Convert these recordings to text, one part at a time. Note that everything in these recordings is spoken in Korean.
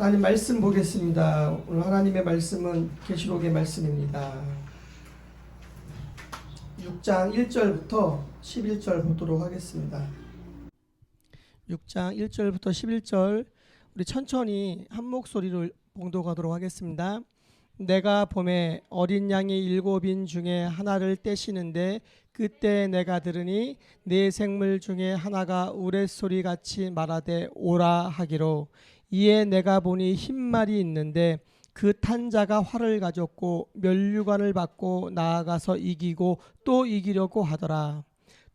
하나님 말씀 보겠습니다. 오늘 하나님의 말씀은 계시록의 말씀입니다. 6장 1절부터 11절 보도록 하겠습니다. 6장 1절부터 11절 우리 천천히 한 목소리로 봉독하도록 하겠습니다. 내가 봄에 어린 양이 7인 중에 하나를 떼시는데 그때 내가 들으니 네 생물 중에 하나가 우레소리같이 말하되 오라 하기로 이에 내가 보니 흰 말이 있는데 그 탄 자가 활을 가졌고 면류관을 받고 나아가서 이기고 또 이기려고 하더라.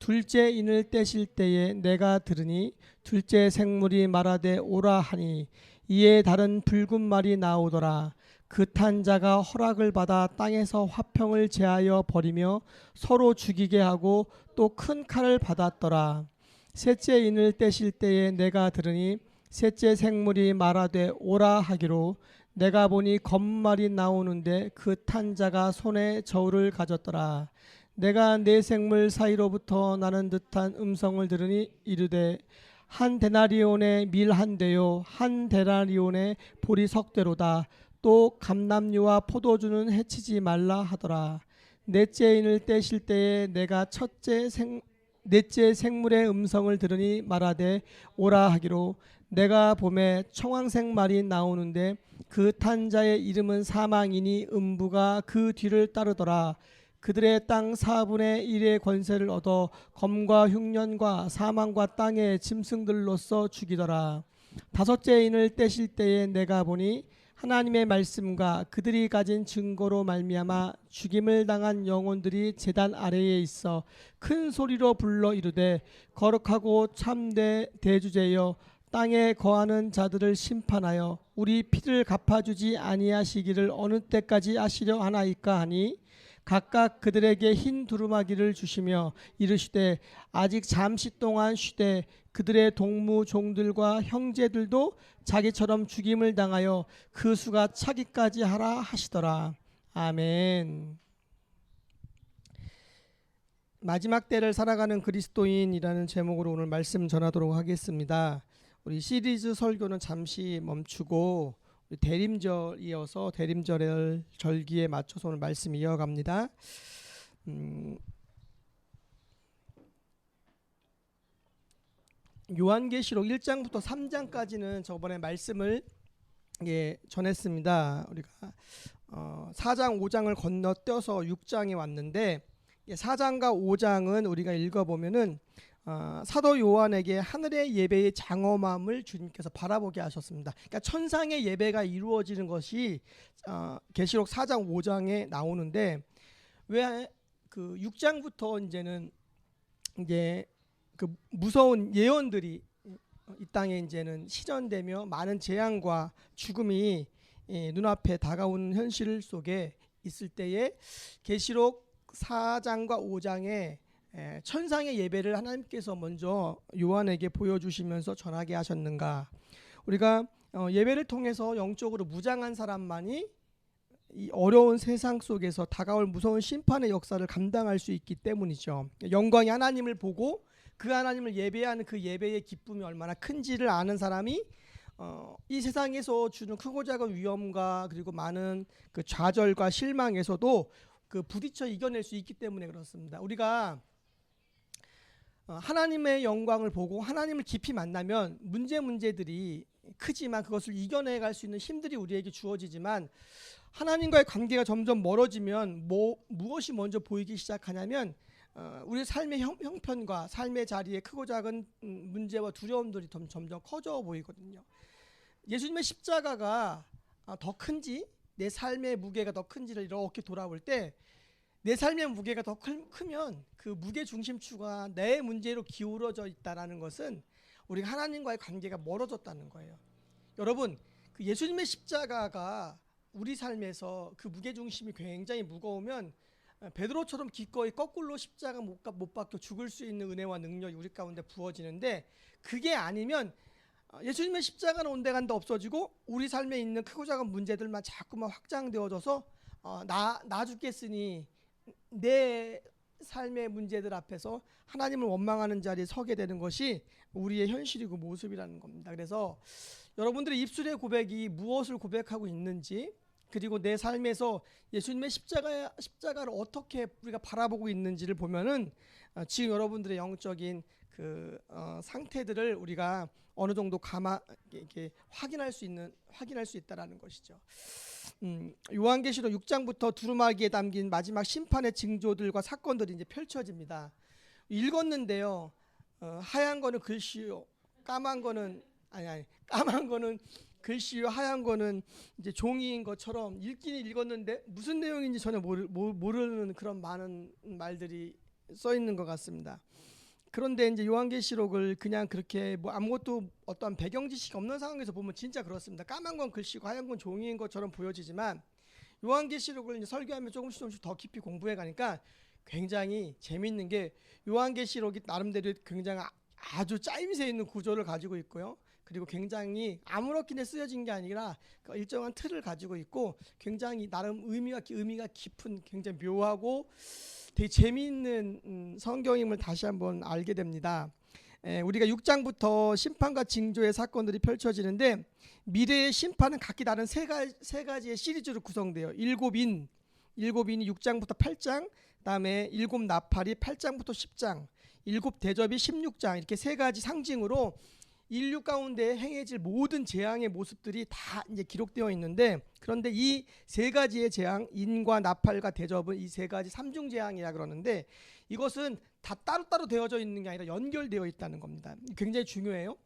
둘째 인을 떼실 때에 내가 들으니 둘째 생물이 말하되 오라 하니 이에 다른 붉은 말이 나오더라. 그 탄 자가 허락을 받아 땅에서 화평을 제하여 버리며 서로 죽이게 하고 또 큰 칼을 받았더라. 셋째 인을 떼실 때에 내가 들으니 셋째 생물이 말하되 오라 하기로 내가 보니 검말이 나오는데 그 탄 자가 손에 저울을 가졌더라. 내가 네 생물 사이로부터 나는 듯한 음성을 들으니 이르되 한 데나리온의 밀 한 대요 한 데나리온의 보리 석 대로다. 또 감람류와 포도주는 해치지 말라 하더라. 넷째 인을 떼실 때에 내가 넷째 생물의 음성을 들으니 말하되 오라 하기로 내가 봄에 청황색 말이 나오는데 그 탄 자의 이름은 사망이니 음부가 그 뒤를 따르더라. 그들의 땅 4분의 1의 권세를 얻어 검과 흉년과 사망과 땅의 짐승들로서 죽이더라. 다섯째 인을 떼실 때에 내가 보니 하나님의 말씀과 그들이 가진 증거로 말미암아 죽임을 당한 영혼들이 제단 아래에 있어 큰 소리로 불러 이르되 거룩하고 참되 대주제여 땅에 거하는 자들을 심판하여 우리 피를 갚아주지 아니하시기를 어느 때까지 하시려 하나이까 하니 각각 그들에게 흰 두루마기를 주시며 이르시되 아직 잠시 동안 쉬되 그들의 동무 종들과 형제들도 자기처럼 죽임을 당하여 그 수가 차기까지 하라 하시더라. 아멘. 마지막 때를 살아가는 그리스도인이라는 제목으로 오늘 말씀 전하도록 하겠습니다. 우리 시리즈 설교는 잠시 멈추고 대림절이어서 대림절 절기에 맞춰서 오늘 말씀 이어갑니다. 요한계시록 1장부터 3장까지는 저번에 말씀을 전했습니다. 우리가 4장 5장을 건너뛰어서 6장에 왔는데 4장과 5장은 우리가 읽어보면은 사도 요한에게 하늘의 예배의 장엄함을 주님께서 바라보게 하셨습니다. 그러니까 천상의 예배가 이루어지는 것이 계시록 4장 5장에 나오는데 왜 그 6장부터 이제는 이제 그 무서운 예언들이 이 땅에 이제는 시전되며 많은 재앙과 죽음이 눈앞에 다가오는 현실 속에 있을 때에 계시록 4장과 5장에 천상의 예배를 하나님께서 먼저 요한에게 보여주시면서 전하게 하셨는가. 우리가 예배를 통해서 영적으로 무장한 사람만이 이 어려운 세상 속에서 다가올 무서운 심판의 역사를 감당할 수 있기 때문이죠. 영광의 하나님을 보고 그 하나님을 예배하는 그 예배의 기쁨이 얼마나 큰지를 아는 사람이 이 세상에서 주는 크고 작은 위험과 그리고 많은 그 좌절과 실망에서도 그 부딪혀 이겨낼 수 있기 때문에 그렇습니다. 우리가 하나님의 영광을 보고 하나님을 깊이 만나면 문제들이 크지만 그것을 이겨내갈 수 있는 힘들이 우리에게 주어지지만 하나님과의 관계가 점점 멀어지면 무엇이 먼저 보이기 시작하냐면 우리 삶의 형편과 삶의 자리에 크고 작은 문제와 두려움들이 점점 커져 보이거든요. 예수님의 십자가가 더 큰지 내 삶의 무게가 더 큰지를 이렇게 돌아볼 때 내 삶의 무게가 더 크면 그 무게 중심추가 내 문제로 기울어져 있다는 것은 우리가 하나님과의 관계가 멀어졌다는 거예요. 여러분, 그 예수님의 십자가가 우리 삶에서 그 무게 중심이 굉장히 무거우면 베드로처럼 기꺼이 거꾸로 십자가 못 박혀 죽을 수 있는 은혜와 능력이 우리 가운데 부어지는데 그게 아니면 예수님의 십자가는 온데간데 없어지고 우리 삶에 있는 크고 작은 문제들만 자꾸만 확장되어져서 나 죽겠으니 내 삶의 문제들 앞에서 하나님을 원망하는 자리에 서게 되는 것이 우리의 현실이고 모습이라는 겁니다. 그래서 여러분들의 입술의 고백이 무엇을 고백하고 있는지, 그리고 내 삶에서 예수님의 십자가를 어떻게 우리가 바라보고 있는지를 보면은 지금 여러분들의 영적인 그 상태들을 우리가 어느 정도 이렇게 확인할 수 있다라는 것이죠. 요한계시록 6장부터 두루마기에 담긴 마지막 심판의 징조들과 사건들이 이제 펼쳐집니다. 읽었는데요. 하얀 거는 글씨요, 까만 거는 까만 거는 글씨요, 하얀 거는 이제 종이인 것처럼 읽기는 읽었는데 무슨 내용인지 전혀 모르는 그런 많은 말들이 써 있는 것 같습니다. 그런데 이제 요한계시록을 그냥 그렇게 뭐 아무것도 어떠한 배경 지식이 없는 상황에서 보면 진짜 그렇습니다. 까만 건 글씨고 하얀 건 종이인 것처럼 보여지지만 요한계시록을 이제 설교하면 조금씩 더 깊이 공부해 가니까 굉장히 재밌는 게 요한계시록이 나름대로 굉장히 아주 짜임새 있는 구조를 가지고 있고요. 그리고 굉장히 아무렇게나 쓰여진 게 아니라 일정한 틀을 가지고 있고 굉장히 나름 의미가 깊은 굉장히 묘하고 되게 재미있는 성경임을 다시 한번 알게 됩니다. 우리가 6장부터 심판과 징조의 사건들이 펼쳐지는데 미래의 심판은 각기 다른 세 가지의 시리즈로 구성돼요. 일곱인이 6장부터 8장, 그다음에 일곱 나팔이 8장부터 10장, 일곱 대접이 16장, 이렇게 세 가지 상징으로 인류 가운데 행해질 모든 재앙의 모습들이 다 이제 기록되어 있는데, 그런데 이 세 가지의 재앙, 인과 나팔과 대접은 이 세 가지 삼중 재앙이라 그러는데 이것은 다 따로따로 되어져 있는 게 아니라 연결되어 있다는 겁니다. 굉장히 중요해요.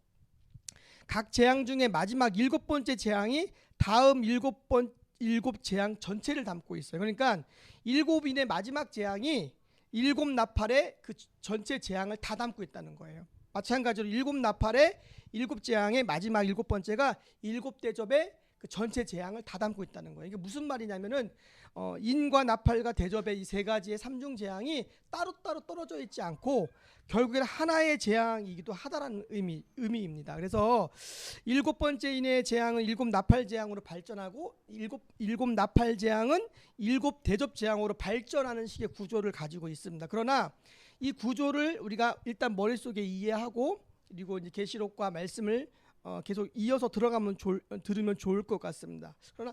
각 재앙 중에 마지막 7번째 재앙이 다음 7 재앙 전체를 담고 있어요. 그러니까 7인의 마지막 재앙이 7 나팔의 그 전체 재앙을 다 담고 있다는 거예요. 마찬가지로 7 나팔의 7 재앙의 마지막 7번째가 7 대접의 그 전체 재앙을 다 담고 있다는 거예요. 이게 무슨 말이냐면은 인과 나팔과 대접의 이 세 가지의 삼중 재앙이 따로따로 떨어져 있지 않고 결국에는 하나의 재앙이기도 하다라는 의미입니다. 그래서 7번째 인의 재앙은 7 나팔 재앙으로 발전하고 7 나팔 재앙은 7 대접 재앙으로 발전하는 식의 구조를 가지고 있습니다. 그러나 이 구조를 우리가 일단 머릿속에 이해하고 그리고 이제 계시록과 말씀을 계속 이어서 들으면 좋을 것 같습니다. 그러나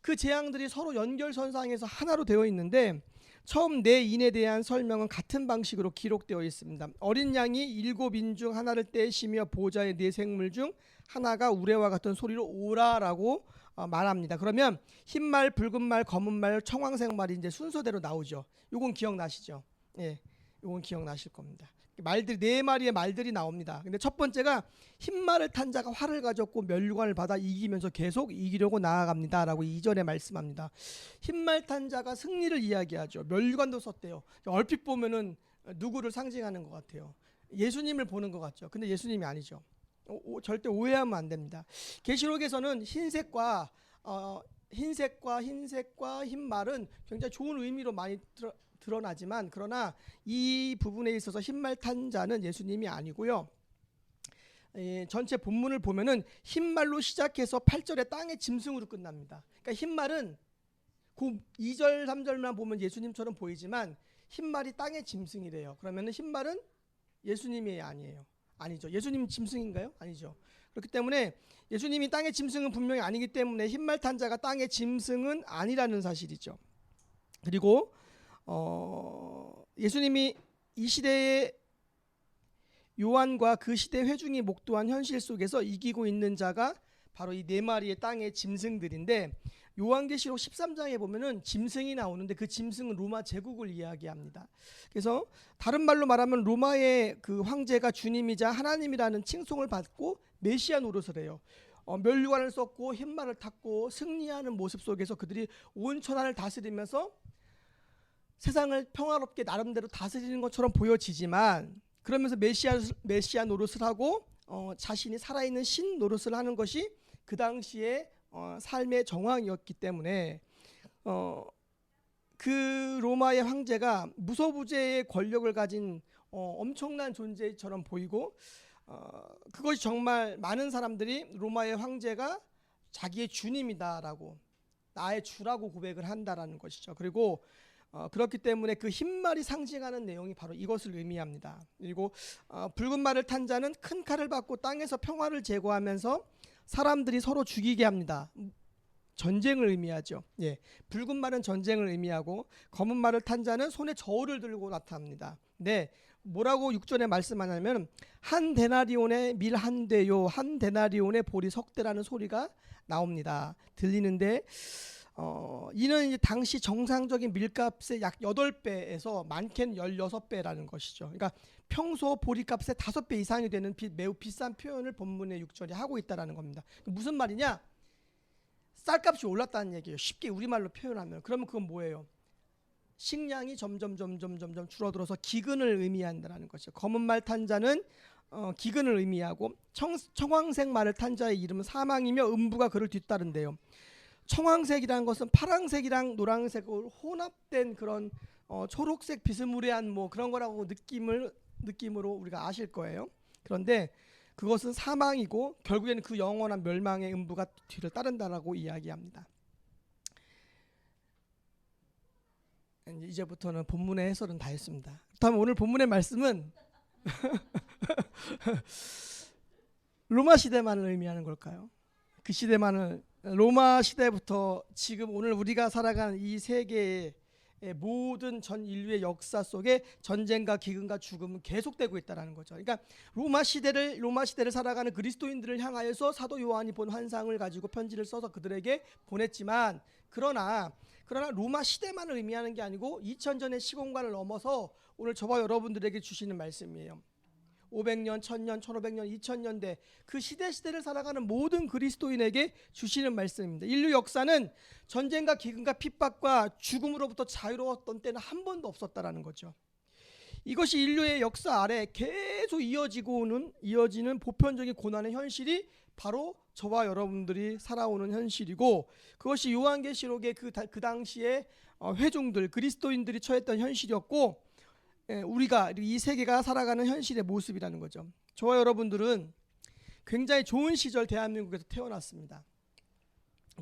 그 재앙들이 서로 연결선상에서 하나로 되어 있는데 처음 네 인에 대한 설명은 같은 방식으로 기록되어 있습니다. 어린 양이 7인 중 하나를 떼시며 보좌의 네 생물 중 하나가 우레와 같은 소리로 오라라고 말합니다. 그러면 흰말, 붉은 말, 검은 말, 청황색 말이 이제 순서대로 나오죠. 요건 기억나시죠? 예. 이건 기억나실 겁니다. 말들이 네 마리의 말들이 나옵니다. 근데 첫 번째가 흰말을 탄 자가 활을 가졌고 면류관을 받아 이기면서 계속 이기려고 나아갑니다라고 2절에 말씀합니다. 흰말 탄 자가 승리를 이야기하죠. 면류관도 썼대요. 얼핏 보면은 누구를 상징하는 것 같아요. 예수님을 보는 것 같죠. 근데 예수님이 아니죠. 절대 오해하면 안 됩니다. 계시록에서는 흰색과 흰말은 굉장히 좋은 의미로 많이 드러나지만 그러나 이 부분에 있어서 흰말 탄 자는 예수님이 아니고요. 전체 본문을 보면은 흰말로 시작해서 8절에 땅의 짐승으로 끝납니다. 그러니까 흰말은 그 2절 3절만 보면 예수님처럼 보이지만 흰말이 땅의 짐승이래요. 그러면은 흰말은 예수님이 아니죠. 예수님 짐승인가요? 아니죠. 그렇기 때문에 예수님이 땅의 짐승은 분명히 아니기 때문에 흰말 탄 자가 땅의 짐승은 아니라는 사실이죠. 그리고 예수님이 이 시대의 요한과 그 시대 회중이 목도한 현실 속에서 이기고 있는 자가 바로 이 네 마리의 땅의 짐승들인데 요한계시록 13장에 보면은 짐승이 나오는데 그 짐승은 로마 제국을 이야기합니다. 그래서 다른 말로 말하면 로마의 그 황제가 주님이자 하나님이라는 칭송을 받고 메시아 노릇을 해요. 면류관을 썼고 흰말을 탔고 승리하는 모습 속에서 그들이 온 천하를 다스리면서 세상을 평화롭게 나름대로 다스리는 것처럼 보여지지만 그러면서 메시아 노릇을 하고 자신이 살아있는 신 노릇을 하는 것이 그 당시에 삶의 정황이었기 때문에 그 로마의 황제가 무소부재의 권력을 가진 엄청난 존재처럼 보이고 그것이 정말 많은 사람들이 로마의 황제가 자기의 주님이다라고 나의 주라고 고백을 한다라는 것이죠. 그리고 그렇기 때문에 그 흰말이 상징하는 내용이 바로 이것을 의미합니다. 그리고 붉은 말을 탄 자는 큰 칼을 받고 땅에서 평화를 제거하면서 사람들이 서로 죽이게 합니다. 전쟁을 의미하죠. 예, 붉은 말은 전쟁을 의미하고 검은 말을 탄 자는 손에 저울을 들고 나타납니다. 네, 뭐라고 6절에 말씀하냐면 한 데나리온의 밀 한 대요, 한 데나리온의 보리 석 대라는 소리가 나옵니다. 들리는데 이는 이제 당시 정상적인 밀값의 약 8배에서 많게는 16배라는 것이죠. 그러니까 평소 보리값의 5배 이상이 되는 매우 비싼 표현을 본문의 6절이 하고 있다는 겁니다. 무슨 말이냐? 쌀값이 올랐다는 얘기예요. 쉽게 우리말로 표현하면. 그러면 그건 뭐예요? 식량이 점점 줄어들어서 기근을 의미한다는 것이죠. 검은 말 탄 자는 기근을 의미하고 청황색 말을 탄 자의 이름은 사망이며 음부가 그를 뒤따른대요. 청황색이라는 것은 파랑색이랑 노란색으로 혼합된 그런 초록색 비스무리한 뭐 그런 거라고 느낌으로 우리가 아실 거예요. 그런데 그것은 사망이고 결국에는 그 영원한 멸망의 음부가 뒤를 따른다라고 이야기합니다. 이제부터는 본문의 해설은 다 했습니다. 다음 오늘 본문의 말씀은 로마 시대만을 의미하는 걸까요? 그 시대만을 로마 시대부터 지금 오늘 우리가 살아가는 이 세계의 모든 전 인류의 역사 속에 전쟁과 기근과 죽음은 계속되고 있다는 거죠. 그러니까 로마 시대를 살아가는 그리스도인들을 향하여서 사도 요한이 본 환상을 가지고 편지를 써서 그들에게 보냈지만 그러나 로마 시대만을 의미하는 게 아니고 2000년의 시공간을 넘어서 오늘 저와 여러분들에게 주시는 말씀이에요. 500년, 1000년, 1500년, 2000년대 그 시대를 살아가는 모든 그리스도인에게 주시는 말씀입니다. 인류 역사는 전쟁과 기근과 핍박과 죽음으로부터 자유로웠던 때는 한 번도 없었다라는 거죠. 이것이 인류의 역사 아래 계속 이어지는 보편적인 고난의 현실이 바로 저와 여러분들이 살아오는 현실이고 그것이 요한계시록의 그 당시에 회중들 그리스도인들이 처했던 현실이었고 우리가 이 세계가 살아가는 현실의 모습이라는 거죠. 저와 여러분들은 굉장히 좋은 시절 대한민국에서 태어났습니다.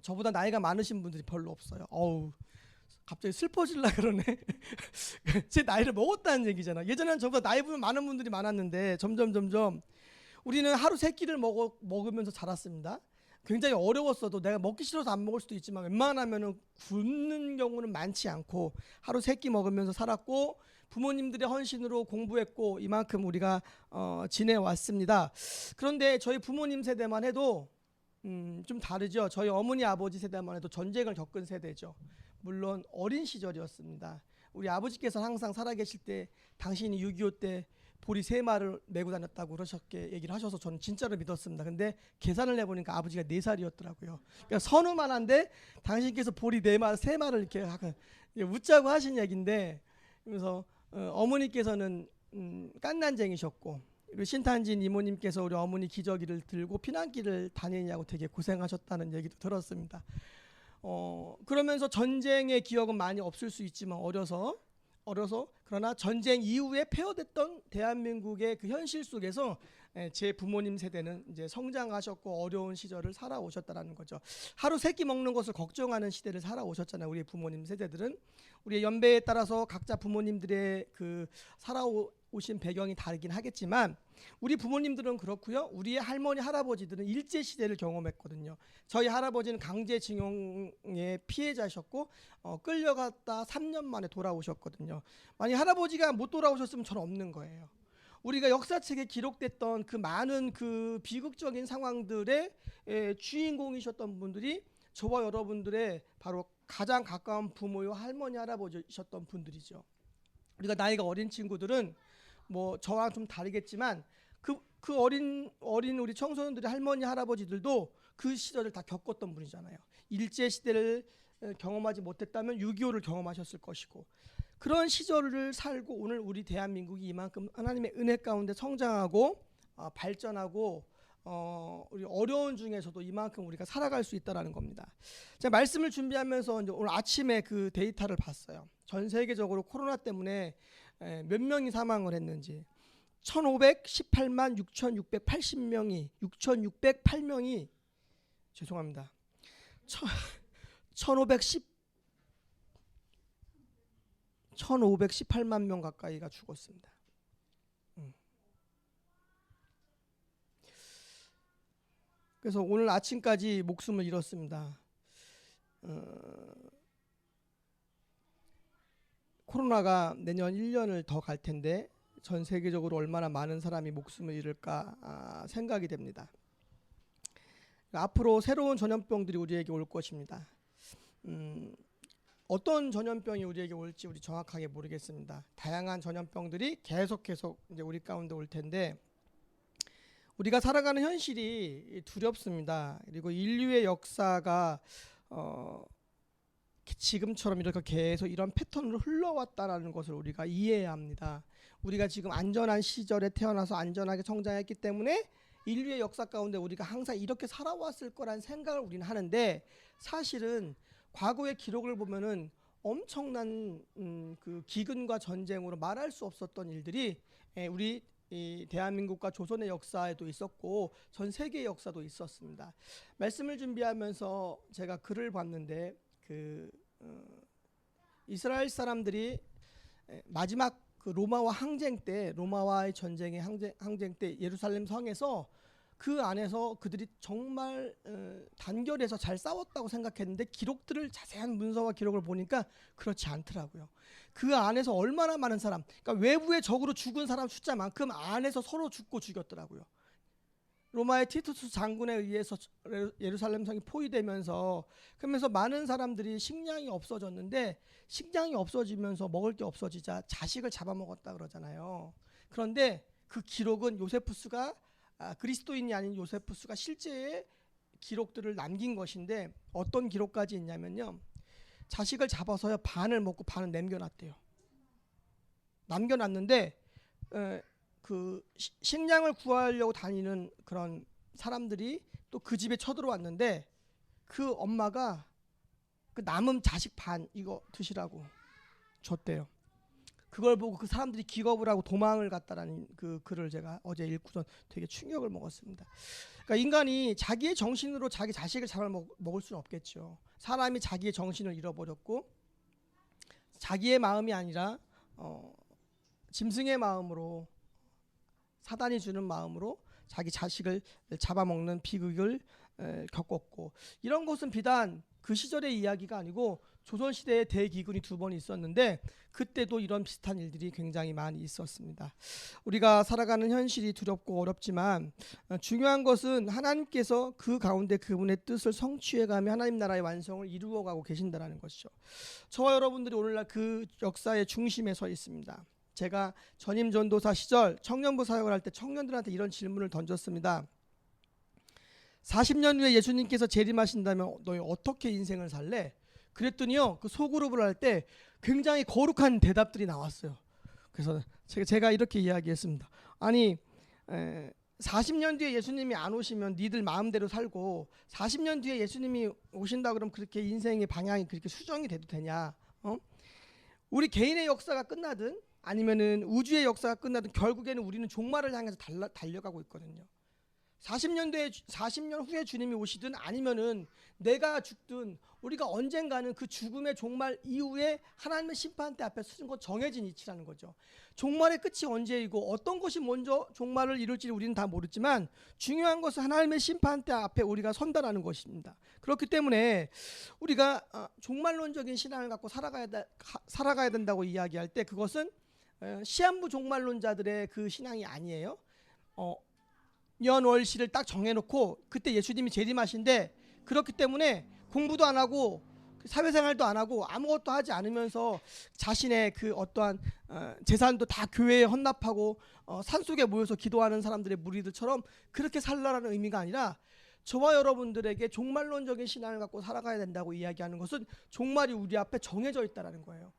저보다 나이가 많으신 분들이 별로 없어요. 갑자기 슬퍼질라 그러네. 제 나이를 먹었다는 얘기잖아. 예전에는 저보다 나이 많은 분들이 많았는데 점점 우리는 하루 3끼를 먹으면서 자랐습니다. 굉장히 어려웠어도 내가 먹기 싫어서 안 먹을 수도 있지만 웬만하면 굶는 경우는 많지 않고 하루 3끼 먹으면서 살았고 부모님들의 헌신으로 공부했고 이만큼 우리가 지내왔습니다. 그런데 저희 부모님 세대만 해도 좀 다르죠. 저희 어머니 아버지 세대만 해도 전쟁을 겪은 세대죠. 물론 어린 시절이었습니다. 우리 아버지께서 항상 살아계실 때 당신이 6.25 때 보리 3마를 메고 다녔다고 그러셨게 얘기를 하셔서 저는 진짜로 믿었습니다. 근데 계산을 해보니까 아버지가 4살이었더라고요. 그러니까 선우만한데 당신께서 보리 3마를 이렇게 웃자고 하신 얘기인데 그래서 어머니께서는 깐난쟁이셨고 그리고 신탄진 이모님께서 우리 어머니 기저귀를 들고 피난길을 다니냐고 되게 고생하셨다는 얘기도 들었습니다. 그러면서 전쟁의 기억은 많이 없을 수 있지만 어려서 그러나 전쟁 이후에 폐허됐던 대한민국의 그 현실 속에서 제 부모님 세대는 이제 성장하셨고 어려운 시절을 살아오셨다라는 거죠. 하루 3끼 먹는 것을 걱정하는 시대를 살아오셨잖아요. 우리 부모님 세대들은 우리의 연배에 따라서 각자 부모님들의 그 살아오신 배경이 다르긴 하겠지만 우리 부모님들은 그렇고요. 우리의 할머니 할아버지들은 일제 시대를 경험했거든요. 저희 할아버지는 강제징용의 피해자셨고 끌려갔다 3년 만에 돌아오셨거든요. 만약 할아버지가 못 돌아오셨으면 저는 없는 거예요. 우리가 역사책에 기록됐던 그 많은 그 비극적인 상황들의 주인공이셨던 분들이 저와 여러분들의 바로 가장 가까운 부모요 할머니 할아버지셨던 분들이죠. 우리가 나이가 어린 친구들은 뭐 저와 좀 다르겠지만 그 어린 우리 청소년들의 할머니 할아버지들도 그 시절을 다 겪었던 분이잖아요. 일제 시대를 경험하지 못했다면 6.25를 경험하셨을 것이고 그런 시절을 살고 오늘 우리 대한민국이 이만큼 하나님의 은혜 가운데 성장하고 발전하고 우리 어려운 중에서도 이만큼 우리가 살아갈 수 있다라는 겁니다. 제가 말씀을 준비하면서 이제 오늘 아침에 그 데이터를 봤어요. 전 세계적으로 코로나 때문에 몇 명이 사망을 했는지 1518만 6608명이 죄송합니다. 1518만 명 가까이가 죽었습니다. 그래서 오늘 아침까지 목숨을 잃었습니다. 코로나가 내년 1년을 더 갈 텐데 전 세계적으로 얼마나 많은 사람이 목숨을 잃을까 생각이 됩니다. 앞으로 새로운 전염병들이 우리에게 올 것입니다. 어떤 전염병이 우리에게 올지 우리 정확하게 모르겠습니다. 다양한 전염병들이 계속 이제 우리 가운데 올 텐데 우리가 살아가는 현실이 두렵습니다. 그리고 인류의 역사가 지금처럼 이렇게 계속 이런 패턴으로 흘러왔다라는 것을 우리가 이해해야 합니다. 우리가 지금 안전한 시절에 태어나서 안전하게 성장했기 때문에 인류의 역사 가운데 우리가 항상 이렇게 살아왔을 거란 생각을 우리는 하는데 사실은 과거의 기록을 보면은 엄청난 그 기근과 전쟁으로 말할 수 없었던 일들이 우리 이 대한민국과 조선의 역사에도 있었고 전 세계의 역사도 있었습니다. 말씀을 준비하면서 제가 글을 봤는데 이스라엘 사람들이 마지막 그 로마와 항쟁 때 로마와의 전쟁의 항쟁 때 예루살렘 성에서 그 안에서 그들이 정말 단결해서 잘 싸웠다고 생각했는데 기록들을 자세한 문서와 기록을 보니까 그렇지 않더라고요. 그 안에서 얼마나 많은 사람, 그러니까 외부의 적으로 죽은 사람 숫자만큼 안에서 서로 죽고 죽였더라고요. 로마의 티투스 장군에 의해서 예루살렘 성이 포위되면서 그러면서 많은 사람들이 식량이 없어졌는데 식량이 없어지면서 먹을 게 없어지자 자식을 잡아먹었다 그러잖아요. 그런데 그 기록은 요세푸스가 그리스도인이 아닌 요세푸스가 실제의 기록들을 남긴 것인데 어떤 기록까지 있냐면요. 자식을 잡아서요 반을 먹고 반을 남겨놨대요. 남겨놨는데 그 식량을 구하려고 다니는 그런 사람들이 또 그 집에 쳐들어왔는데 그 엄마가 그 남은 자식 반 이거 드시라고 줬대요. 그걸 보고 그 사람들이 기겁을 하고 도망을 갔다라는 그 글을 제가 어제 읽고선 되게 충격을 먹었습니다. 그러니까 인간이 자기의 정신으로 자기 자식을 잡아먹을 수는 없겠죠. 사람이 자기의 정신을 잃어버렸고 자기의 마음이 아니라 짐승의 마음으로 사단이 주는 마음으로 자기 자식을 잡아먹는 비극을 겪었고 이런 것은 비단 그 시절의 이야기가 아니고 조선시대에 대기근이 2번 있었는데 그때도 이런 비슷한 일들이 굉장히 많이 있었습니다. 우리가 살아가는 현실이 두렵고 어렵지만 중요한 것은 하나님께서 그 가운데 그분의 뜻을 성취해가며 하나님 나라의 완성을 이루어가고 계신다는 것이죠. 저와 여러분들이 오늘날 그 역사의 중심에 서 있습니다. 제가 전임 전도사 시절 청년부 사역을 할 때 청년들한테 이런 질문을 던졌습니다. 40년 후에 예수님께서 재림하신다면 너희 어떻게 인생을 살래? 그랬더니요 그 소그룹을 할 때 굉장히 거룩한 대답들이 나왔어요. 그래서 제가 이렇게 이야기했습니다. 아니 40년 뒤에 예수님이 안 오시면 니들 마음대로 살고 40년 뒤에 예수님이 오신다 그러면 그렇게 인생의 방향이 그렇게 수정이 돼도 되냐? 우리 개인의 역사가 끝나든 아니면은 우주의 역사가 끝나든 결국에는 우리는 종말을 향해서 달려가고 있거든요. 40년 후에 주님이 오시든 아니면은 내가 죽든 우리가 언젠가는 그 죽음의 종말 이후에 하나님의 심판대 앞에 서는 것 정해진 이치라는 거죠. 종말의 끝이 언제이고 어떤 것이 먼저 종말을 이룰지 우리는 다 모르지만 중요한 것은 하나님의 심판대 앞에 우리가 선다라는 것입니다. 그렇기 때문에 우리가 종말론적인 신앙을 갖고 살아가야 된다고 이야기할 때 그것은 시한부 종말론자들의 그 신앙이 아니에요. 연월시를 딱 정해놓고 그때 예수님이 재림하신데 그렇기 때문에 공부도 안 하고 사회생활도 안 하고 아무것도 하지 않으면서 자신의 그 어떠한 재산도 다 교회에 헌납하고 산속에 모여서 기도하는 사람들의 무리들처럼 그렇게 살라라는 의미가 아니라 저와 여러분들에게 종말론적인 신앙을 갖고 살아가야 된다고 이야기하는 것은 종말이 우리 앞에 정해져 있다는 거예요.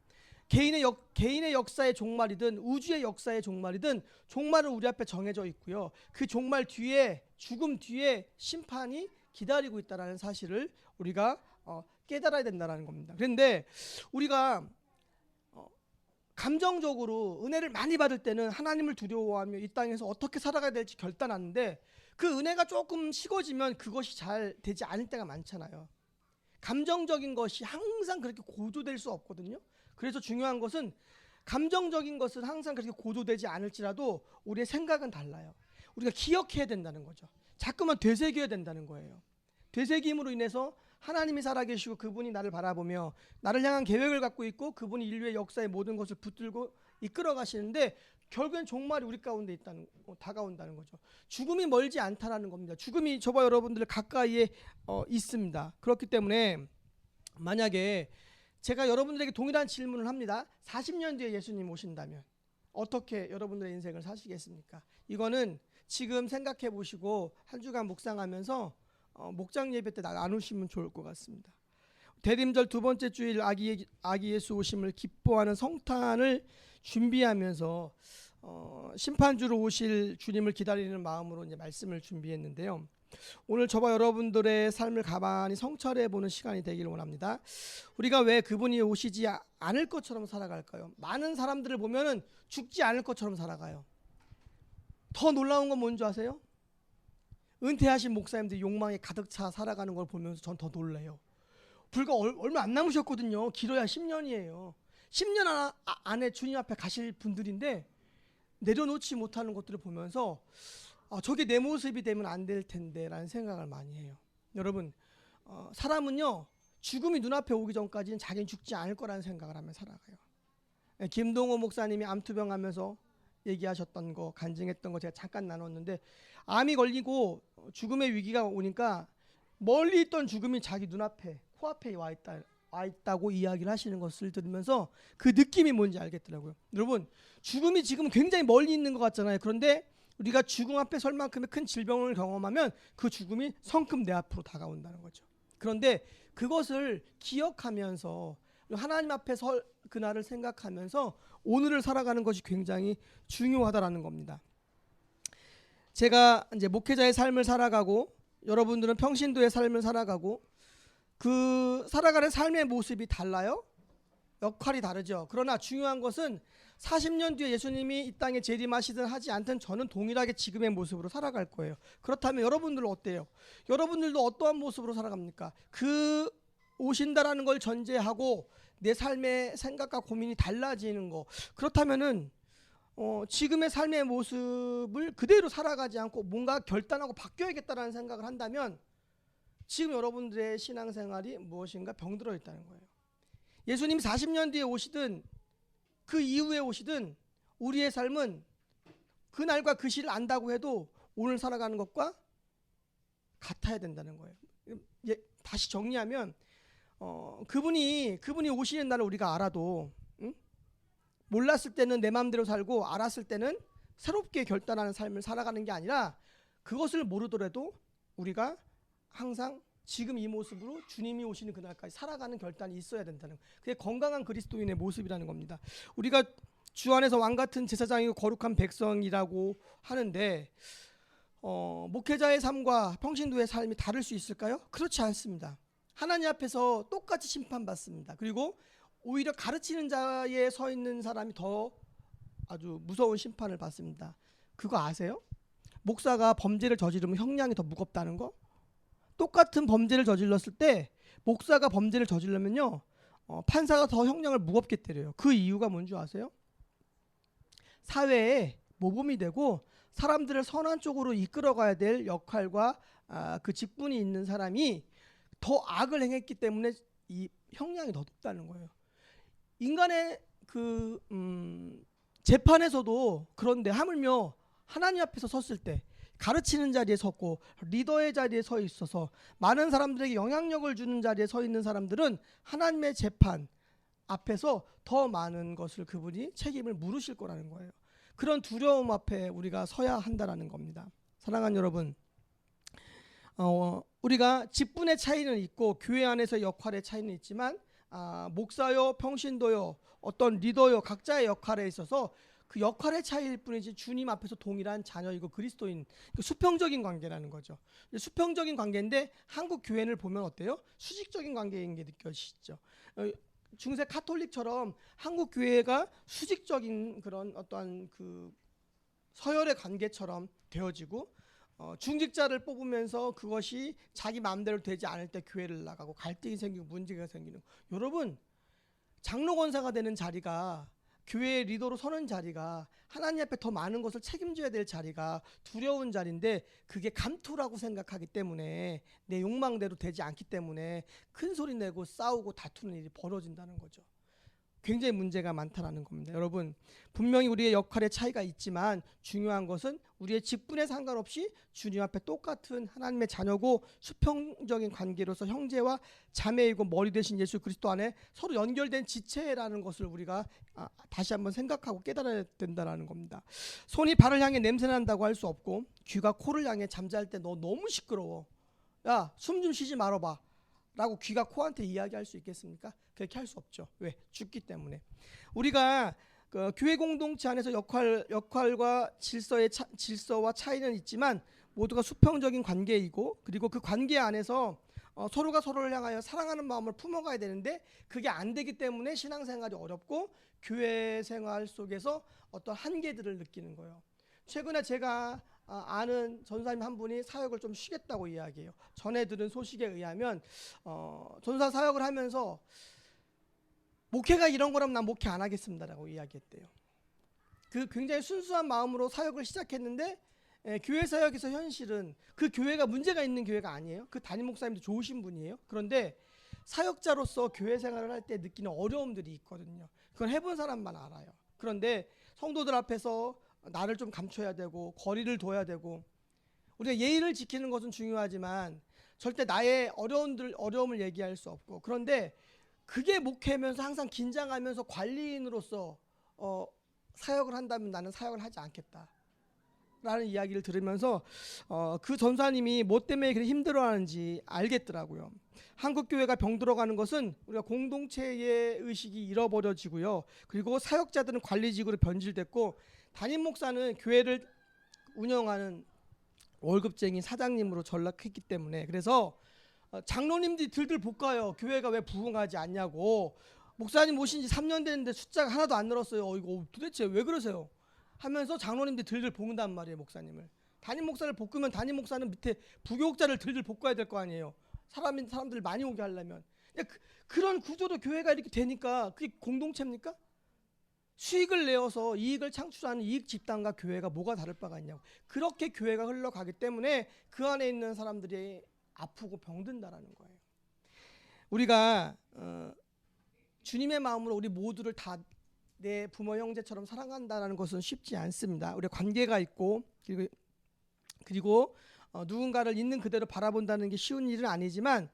개인의 역사의 종말이든 우주의 역사의 종말이든 종말은 우리 앞에 정해져 있고요. 그 종말 뒤에 죽음 뒤에 심판이 기다리고 있다는 사실을 우리가 깨달아야 된다는 겁니다. 그런데 우리가 감정적으로 은혜를 많이 받을 때는 하나님을 두려워하며 이 땅에서 어떻게 살아가야 될지 결단하는데 그 은혜가 조금 식어지면 그것이 잘 되지 않을 때가 많잖아요. 감정적인 것이 항상 그렇게 고조될 수 없거든요. 그래서 중요한 것은 감정적인 것은 항상 그렇게 고조되지 않을지라도 우리의 생각은 달라요. 우리가 기억해야 된다는 거죠. 자꾸만 되새겨야 된다는 거예요. 되새김으로 인해서 하나님이 살아계시고 그분이 나를 바라보며 나를 향한 계획을 갖고 있고 그분이 인류의 역사의 모든 것을 붙들고 이끌어 가시는데 결국엔 종말이 우리 가운데 다가온다는 거죠. 죽음이 멀지 않다라는 겁니다. 죽음이 저와 여러분들 가까이에 있습니다. 그렇기 때문에 만약에 제가 여러분들에게 동일한 질문을 합니다. 40년 뒤에 예수님 오신다면 어떻게 여러분들의 인생을 사시겠습니까? 이거는 지금 생각해 보시고 한 주간 묵상하면서 목장 예배 때 나누시면 좋을 것 같습니다. 대림절 두 번째 주일 아기 예수 오심을 기뻐하는 성탄을 준비하면서 심판주로 오실 주님을 기다리는 마음으로 이제 말씀을 준비했는데요. 오늘 저와 여러분들의 삶을 가만히 성찰해 보는 시간이 되기를 원합니다. 우리가 왜 그분이 오시지 않을 것처럼 살아갈까요? 많은 사람들을 보면은 죽지 않을 것처럼 살아가요. 더 놀라운 건 뭔지 아세요? 은퇴하신 목사님들이 욕망에 가득 차 살아가는 걸 보면서 전 더 놀래요. 불과 얼마 안 남으셨거든요. 길어야 10년이에요. 10년 안에 주님 앞에 가실 분들인데 내려놓지 못하는 것들을 보면서 저게 내 모습이 되면 안 될 텐데 라는 생각을 많이 해요. 여러분, 사람은요 죽음이 눈앞에 오기 전까지는 자기는 죽지 않을 거라는 생각을 하며 살아가요. 김동호 목사님이 암투병 하면서 얘기하셨던 거, 간증했던 거 제가 잠깐 나눴는데, 암이 걸리고 죽음의 위기가 오니까 멀리 있던 죽음이 자기 눈앞에 코앞에 와 있다고 이야기를 하시는 것을 들으면서 그 느낌이 뭔지 알겠더라고요. 여러분, 죽음이 지금 굉장히 멀리 있는 것 같잖아요. 그런데 우리가 죽음 앞에 설 만큼의 큰 질병을 경험하면 그 죽음이 성큼 내 앞으로 다가온다는 거죠. 그런데 그것을 기억하면서 하나님 앞에 설 그날을 생각하면서 오늘을 살아가는 것이 굉장히 중요하다라는 겁니다. 제가 이제 목회자의 삶을 살아가고 여러분들은 평신도의 삶을 살아가고 그 살아가는 삶의 모습이 달라요? 역할이 다르죠. 그러나 중요한 것은 40년 뒤에 예수님이 이 땅에 재림하시든 하지 않든 저는 동일하게 지금의 모습으로 살아갈 거예요. 그렇다면 여러분들은 어때요? 여러분들도 어떠한 모습으로 살아갑니까? 그 오신다라는 걸 전제하고 내 삶의 생각과 고민이 달라지는 거, 그렇다면은 지금의 삶의 모습을 그대로 살아가지 않고 뭔가 결단하고 바뀌어야겠다라는 생각을 한다면 지금 여러분들의 신앙생활이 무엇인가 병들어 있다는 거예요. 예수님이 40년 뒤에 오시든 그 이후에 오시든 우리의 삶은 그날과 그 시를 안다고 해도 오늘 살아가는 것과 같아야 된다는 거예요. 다시 정리하면 그분이 오시는 날을 우리가 알아도 몰랐을 때는 내 마음대로 살고 알았을 때는 새롭게 결단하는 삶을 살아가는 게 아니라 그것을 모르더라도 우리가 항상 지금 이 모습으로 주님이 오시는 그날까지 살아가는 결단이 있어야 된다는, 그게 건강한 그리스도인의 모습이라는 겁니다. 우리가 주 안에서 왕같은 제사장이고 거룩한 백성이라고 하는데 목회자의 삶과 평신도의 삶이 다를 수 있을까요? 그렇지 않습니다. 하나님 앞에서 똑같이 심판받습니다. 그리고 오히려 가르치는 자에 서 있는 사람이 더 아주 무서운 심판을 받습니다. 그거 아세요? 목사가 범죄를 저지르면 형량이 더 무겁다는 거? 똑같은 범죄를 저질렀을 때 목사가 범죄를 저지르면요 판사가 더 형량을 무겁게 때려요. 그 이유가 뭔지 아세요? 사회에 모범이 되고 사람들을 선한 쪽으로 이끌어가야 될 역할과 그 직분이 있는 사람이 더 악을 행했기 때문에 이 형량이 더 높다는 거예요. 인간의 그 재판에서도 그런데 하물며 하나님 앞에서 섰을 때 가르치는 자리에 섰고 리더의 자리에 서 있어서 많은 사람들에게 영향력을 주는 자리에 서 있는 사람들은 하나님의 재판 앞에서 더 많은 것을 그분이 책임을 물으실 거라는 거예요. 그런 두려움 앞에 우리가 서야 한다라는 겁니다. 사랑하는 여러분, 우리가 직분의 차이는 있고 교회 안에서 역할의 차이는 있지만 목사요, 평신도요, 어떤 리더요, 각자의 역할에 있어서 그 역할의 차이일 뿐이지 주님 앞에서 동일한 자녀이고 그리스도인, 수평적인 관계라는 거죠. 수평적인 관계인데 한국 교회를 보면 어때요? 수직적인 관계인 게 느껴지시죠? 중세 카톨릭처럼 한국 교회가 수직적인 그런 어떠한 그 서열의 관계처럼 되어지고 중직자를 뽑으면서 그것이 자기 마음대로 되지 않을 때 교회를 나가고 갈등이 생기고 문제가 생기는, 여러분 장로 권사가 되는 자리가 교회의 리더로 서는 자리가 하나님 앞에 더 많은 것을 책임져야 될 자리가 두려운 자리인데 그게 감투라고 생각하기 때문에 내 욕망대로 되지 않기 때문에 큰 소리 내고 싸우고 다투는 일이 벌어진다는 거죠. 굉장히 문제가 많다라는 겁니다. 여러분, 분명히 우리의 역할의 차이가 있지만 중요한 것은 우리의 직분에 상관없이 주님 앞에 똑같은 하나님의 자녀고 수평적인 관계로서 형제와 자매이고 머리 되신 예수 그리스도 안에 서로 연결된 지체라는 것을 우리가 다시 한번 생각하고 깨달아야 된다는 겁니다. 손이 발을 향해 냄새난다고 할 수 없고 귀가 코를 향해 잠잘 때 너 너무 시끄러워, 야 숨 좀 쉬지 말아봐 라고 귀가 코한테 이야기할 수 있겠습니까? 그렇게 할 수 없죠. 왜? 죽기 때문에. 우리가 그 교회 공동체 안에서 역할과 질서와 차이는 있지만 모두가 수평적인 관계이고 그리고 그 관계 안에서 서로가 서로를 향하여 사랑하는 마음을 품어가야 되는데 그게 안 되기 때문에 신앙생활이 어렵고 교회 생활 속에서 어떤 한계들을 느끼는 거예요. 최근에 제가 아는 전사님 한 분이 사역을 좀 쉬겠다고 이야기해요. 전에 들은 소식에 의하면 전사 사역을 하면서 목회가 이런 거라면 난 목회 안 하겠습니다라고 이야기했대요. 그 굉장히 순수한 마음으로 사역을 시작했는데 교회 사역에서 현실은 그 교회가 문제가 있는 교회가 아니에요. 그 담임 목사님도 좋으신 분이에요. 그런데 사역자로서 교회 생활을 할 때 느끼는 어려움들이 있거든요. 그건 해본 사람만 알아요. 그런데 성도들 앞에서 나를 좀 감춰야 되고 거리를 둬야 되고 우리가 예의를 지키는 것은 중요하지만 절대 나의 어려움을 얘기할 수 없고 그런데 그게 목회면서 항상 긴장하면서 관리인으로서 사역을 한다면 나는 사역을 하지 않겠다 라는 이야기를 들으면서 그 전사님이 뭐 때문에 그렇게 힘들어하는지 알겠더라고요. 한국교회가 병들어가는 것은 우리가 공동체의 의식이 잃어버려지고요. 그리고 사역자들은 관리직으로 변질됐고 담임 목사는 교회를 운영하는 월급쟁이 사장님으로 전락했기 때문에 그래서 장로님들이 들들 볶아요. 교회가 왜 부흥하지 않냐고. 목사님 오신 지 3년 됐는데 숫자가 하나도 안 늘었어요. 이거 도대체 왜 그러세요? 하면서 장로님들이 들들 볶는단 말이에요. 목사님을. 담임 목사를 볶으면 담임 목사는 밑에 부교육자를 들들 볶아야 될 거 아니에요. 사람들 많이 오게 하려면. 그런 구조로 교회가 이렇게 되니까 그게 공동체입니까? 수익을 내어서 이익을 창출하는 이익 집단과 교회가 뭐가 다를 바가 있냐고. 그렇게 교회가 흘러가기 때문에 그 안에 있는 사람들이 아프고 병든다라는 거예요. 우리가 주님의 마음으로 우리 모두를 다 내 부모 형제처럼 사랑한다는 것은 쉽지 않습니다. 우리 관계가 있고 그리고 누군가를 있는 그대로 바라본다는 게 쉬운 일은 아니지만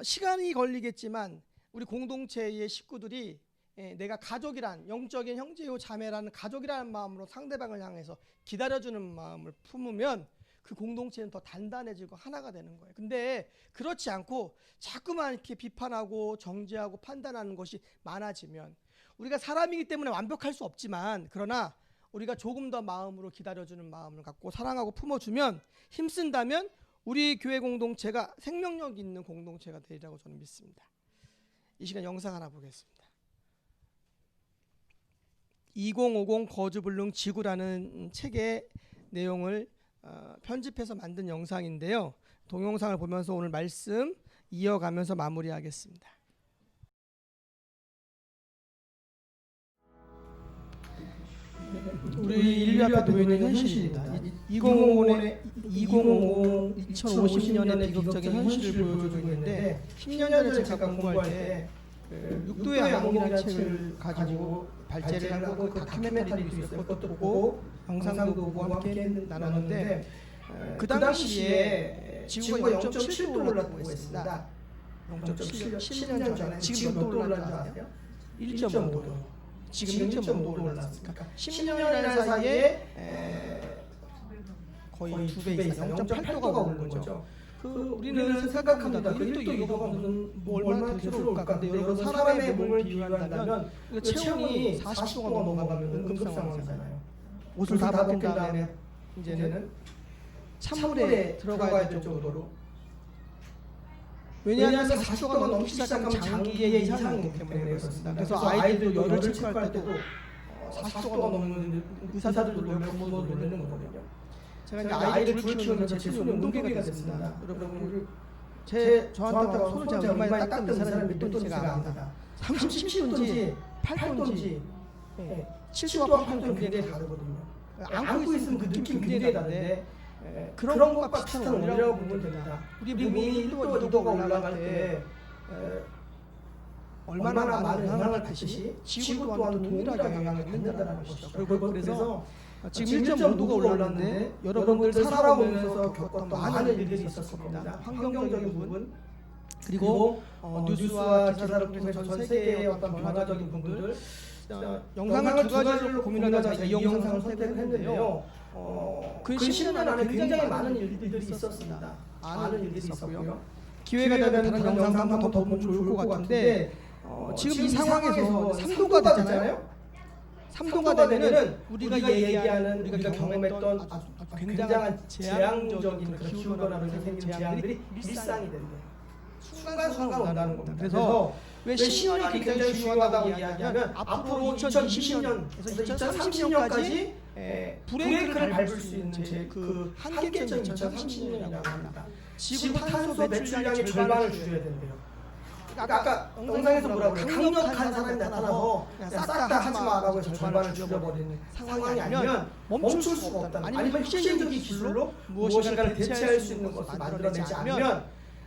시간이 걸리겠지만 우리 공동체의 식구들이 내가 가족이란 영적인 형제요 자매라는 가족이라는 마음으로 상대방을 향해서 기다려주는 마음을 품으면 그 공동체는 더 단단해지고 하나가 되는 거예요. 근데 그렇지 않고 자꾸만 이렇게 비판하고 정죄하고 판단하는 것이 많아지면 우리가 사람이기 때문에 완벽할 수 없지만 그러나 우리가 조금 더 마음으로 기다려주는 마음을 갖고 사랑하고 품어주면 힘쓴다면 우리 교회 공동체가 생명력 있는 공동체가 되리라고 저는 믿습니다. 이 시간 영상 하나 보겠습니다. 2050 거주불능 지구라는 책의 내용을 편집해서 만든 영상인데요. 동영상을 보면서 오늘 말씀 이어가면서 마무리하겠습니다. 우리 인류 앞에 놓여있는 현실입니다. 2050년의 비극적인 현실을 보여주고 있는데 10년 전에 제가 공부할 때 육도의 암흑이라는 책을 가지고 발제를 하고 그 다큐멘터리도 있어요. 그것도 보고 영상도 보고 함께 나눴는데 그 당시에 지구가 0.7도 올랐다고 했습니다. 0.7년, 10년 전에 지금 몇 도 올랐는지 아세요? 1.5도. 지금 1.5도 올랐으니까 10년이라는 사이에 거의 2배 이상 0.8도가 오른 거죠. 우리는 생각합니다. 1도 이거가 무슨 얼마나 대수로울까? 근데 여러분 사람의 몸을 비유한다면 체온이 40도가 넘어가면 응급 상황이잖아요. 옷을 다 벗긴 다음에 이제는 찬물에 들어가야 될 정도로. 왜냐하면 40도가 넘기 시작하면 장기에 이상이 있기 때문에 그렇습니다. 그래서 아이들도 열을 체크할 때도 40도가 넘는 의사들도 놀래고 부모도 놀라는 거거든요. 제가 이제 아이를 둘 키우면서 제 손이 온도계가 됐습니다. 여러분 저한테 손을 제가 얼마나 닦은 사람이 몇 도인지 제가 압니다. 37도인지 8도인지 7도와 8도는 굉장히 다르거든요. 안고 있으면 그 느낌 굉장히 다른데 그런 것과 비슷한 원리라고 보면 됩니다. 우리 몸이 1도, 2도가 올라갈 때 얼마나 많은 영향을 받듯이 지구 또한 동일하게 영향을 받는다는 것이죠. 그래서 지금 1.5도가 올랐는데 여러분들 살아오면서 겪었던 많은 일들이 있었을 겁니다. 환경적인 부분, 그리고 뉴스와 기사를 통해서 전 세계의 어떤 변화적인 부분들, 영상을 두 가지로 고민하자 이 영상을 선택을 했는데요. 그 10년 안에 굉장히 많은 일들이 있었습니다. 많은 일들이 있었고요. 기회가 되면 다른 영상 한번 더 보면 좋을 것 같은데 지금 이 상황에서 3도가 되잖아요. 3도가 되면은 우리가 얘기하는 우리가 경험했던 아주 굉장한 재앙적인 그런 기후변화로 생기는 재앙들이 일상이 된대요. 순간순간 온다는 겁니다. 그래서 왜 10년이 굉장히 중요하다고 이야기하면 앞으로 2020년에서 2030년까지 브레이크를 밟을 수 있는 그 한계점 2030년이라고 합니다. 지구 탄소 배출량의 절반을 줄여야 된대요. 아까 영상에서 뭐라고 그래요? 강력한 사람이 나타나서 싹 다 하지 마라고 해서 절반을 줄여버리는 상황이 아니면 멈출 수가 없다. 아니면 혁신적인 기술로 무엇인가를 대체할 수 있는 것을 만들어내지 않으면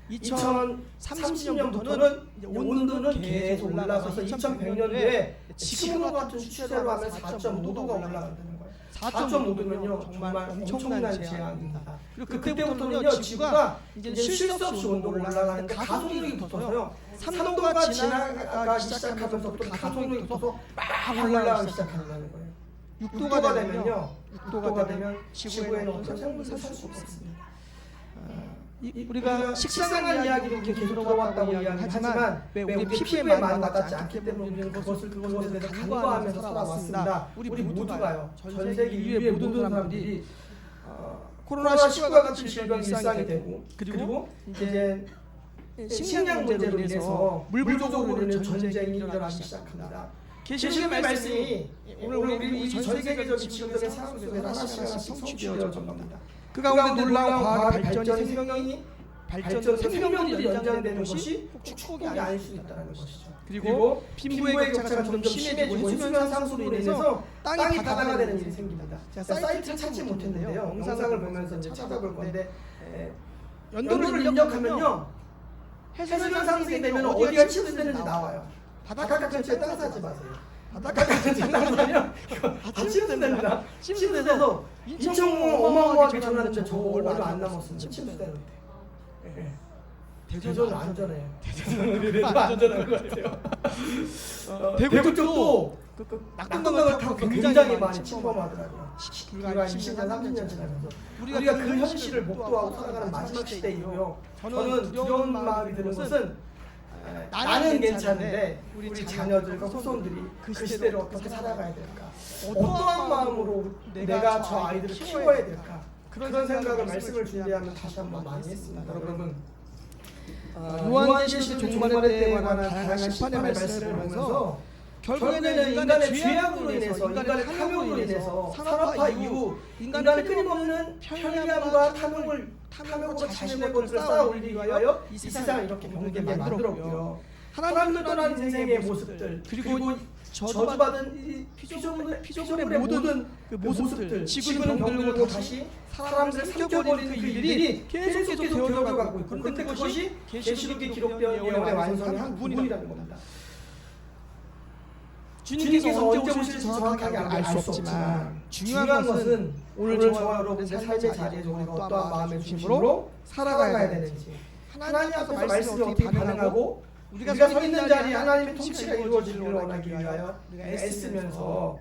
2030년부터는 온도는 계속 올라가서 2100년도에 지금과 같은 추세로 하면 4.5도가 올라간다는 거예요. 4.5도면요 정말 엄청난 재앙입니다. 그리고 그때부터는요 지구가 이제 쉴 수 없이 온도가 올라가는데 가속력이 붙어서요 3도가 지나가기 시작하면서부터 가속력이 붙어서 막 올라가기 시작한다는 거예요. 6도가 되면요 6도가 되면 지구에는 어떤 생물이 살 수 없습니다. 우리가 식상한 이야기를 계속 들어왔다고 이야기하지만 왜 우리 피부에 많이 와닿지 않기 때문에 우리는 그것에 대해서 간과하면서 살아왔습니다. 우리 모두가요. 전 세계 인류의 모든 사람들이 코로나19와 같은 질병이 일상이 되고 그리고 이제 식량 문제로 인해서 물 부족으로 인해서 전쟁이 일어나기 시작합니다. 계시록의 말씀이 오늘 우리 전 세계적인 지금의 상황 속에서 하나씩 성취되어져 갑니다. 그 가운데 놀라운 과학 발전이 생명들이 연장되는 것이 축복이 아닐 수 있다는 것이죠. 그리고 빈부의 격차가 점점 심해지고 해수면 상수로 인해서 땅이 바다가 되는 일이 생깁니다. 사이트를 찾지 못했는데요. 영상을 보면서 이제 찾아볼 건데 연도를 입력하면요 해수면 상승이 되면 어디가 침수되는지 나와요. 바닷가 근처에 땅 사지 마세요. 바닷가 근처에 땅 사면 침수됩니다. 침수돼서 인천공항 어마어마하게 전화하는데 저 얼마 안 남았습니다. 침수되는데. 대전은 안전해요. 대전은 안전한 것 같아요. 대구 쪽도 낙동강을 타고 굉장히 많이 침범하더라고요. 불과 20년, 30년 지나면서 우리가 그 현실을 목도하고 살아가는 마지막 시대이고요. 저는 두려운 마음이 드는 것은 나는 괜찮은데 우리 자녀들과 후손들이 그 시대를 어떻게 살아가야 될까? 어떠한 마음으로 내가 저 아이들을 키워야 될까? 그런 생각을 말씀을 준비하면 다시 한번 많이 했습니다. 여러분 요한계시록 종말의 때에 관한 다양한 심판의 말씀을 보면서 결국에는 인간의 죄악으로 인해서 인간의 탐욕으로 인해서 산업화 이후 인간의 끊임없는 편리함과 탐욕으로 자신의 것을 쌓아 올리기 위하여 이 세상을 이렇게 병들게 만들었고요. 하나님을 떠난 인생의 모습들 그리고 저주받은 이 피조물의 모든 그 모습들 지구는 병들고 다시 사람들을 삼켜버리는 그 일들이 계속 되어져 가고 있고 그런데 그것이 계시록에 기록되어 예언의 완성의 한 부분이라는 겁니다. 주님께서 언제 오실지 정확하게 알 수 없지만 중요한 것은 오늘 저와 여러분의 삶의 자리에서 우리가 어떠한 마음의 중심으로 살아가야 되는지 하나님 앞에서 말씀이 어떻게 반응하고 우리가 서 있는 자리에 하나님의 통치가 이루어지기를 원하기 위하여 우리가 애쓰면서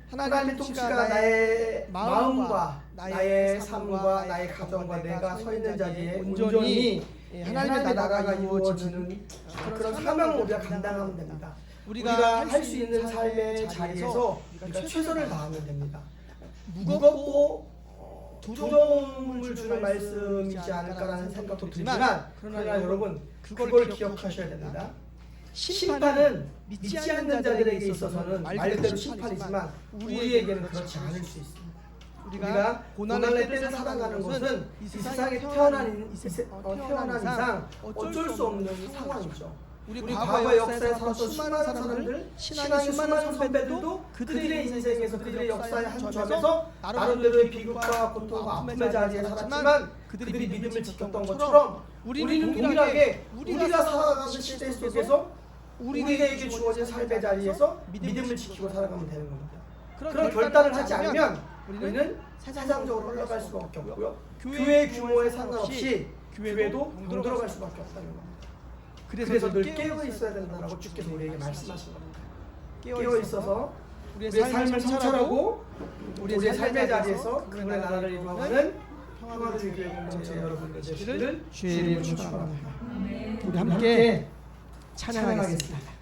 하나님의 통치가 나의 마음과 나의 삶과 나의 가정과 내가 서 있는 자리에 온전히 하나님의 나라가 이루어지는 그런 사명을 우리가 감당하면 됩니다. 우리가 할 수 있는 삶의 자리에서 우리가 최선을 다하면 됩니다. 무겁고 두려움을 주는 말씀이지 않을까라는 생각도 들지만 그러나 여러분 그걸 기억하셔야 됩니다. 심판은 믿지 않는 자들에게 있어서는 말 그대로 심판이지만 우리에게는 그렇지 않을 수 있습니다. 우리가 고난의 때를 살아가는 것은 이 세상에 태어난 이상 어쩔 수 없는 상황이죠. 우리 과거 역사에 살았던 수많은 사람들, 신앙의 수많은 선배들도 그들의 인생에서 그들의 역사의 한 점에서 나름대로의 비극과 고통과 아픔의 자리에 살았지만 그들이 믿음을 지켰던 것처럼 우리는 동일하게 우리가 살아가는 시대 속에서 우리에게 주어진 삶의 자리에서 믿음을 지키고 살아가면 되는 겁니다. 그런 결단을 하지 않으면 우리는 세상적으로 흘러갈 수밖에 없고요. 교회 규모에 상관없이 교회도 병들어갈 수밖에 없다는 겁니다. 그래서 늘 깨어 있어야 된다라고 주께서 우리에게 말씀하신 겁니다. 깨어 있어서 우리의 삶을 성찰하고 우리의 삶의 자리에서 그분의 나라를 이루어가는 평화를 교회 공동체 여러분들 되시기를 주의 이름으로 축원합니다. 우리 함께 찬양하겠습니다.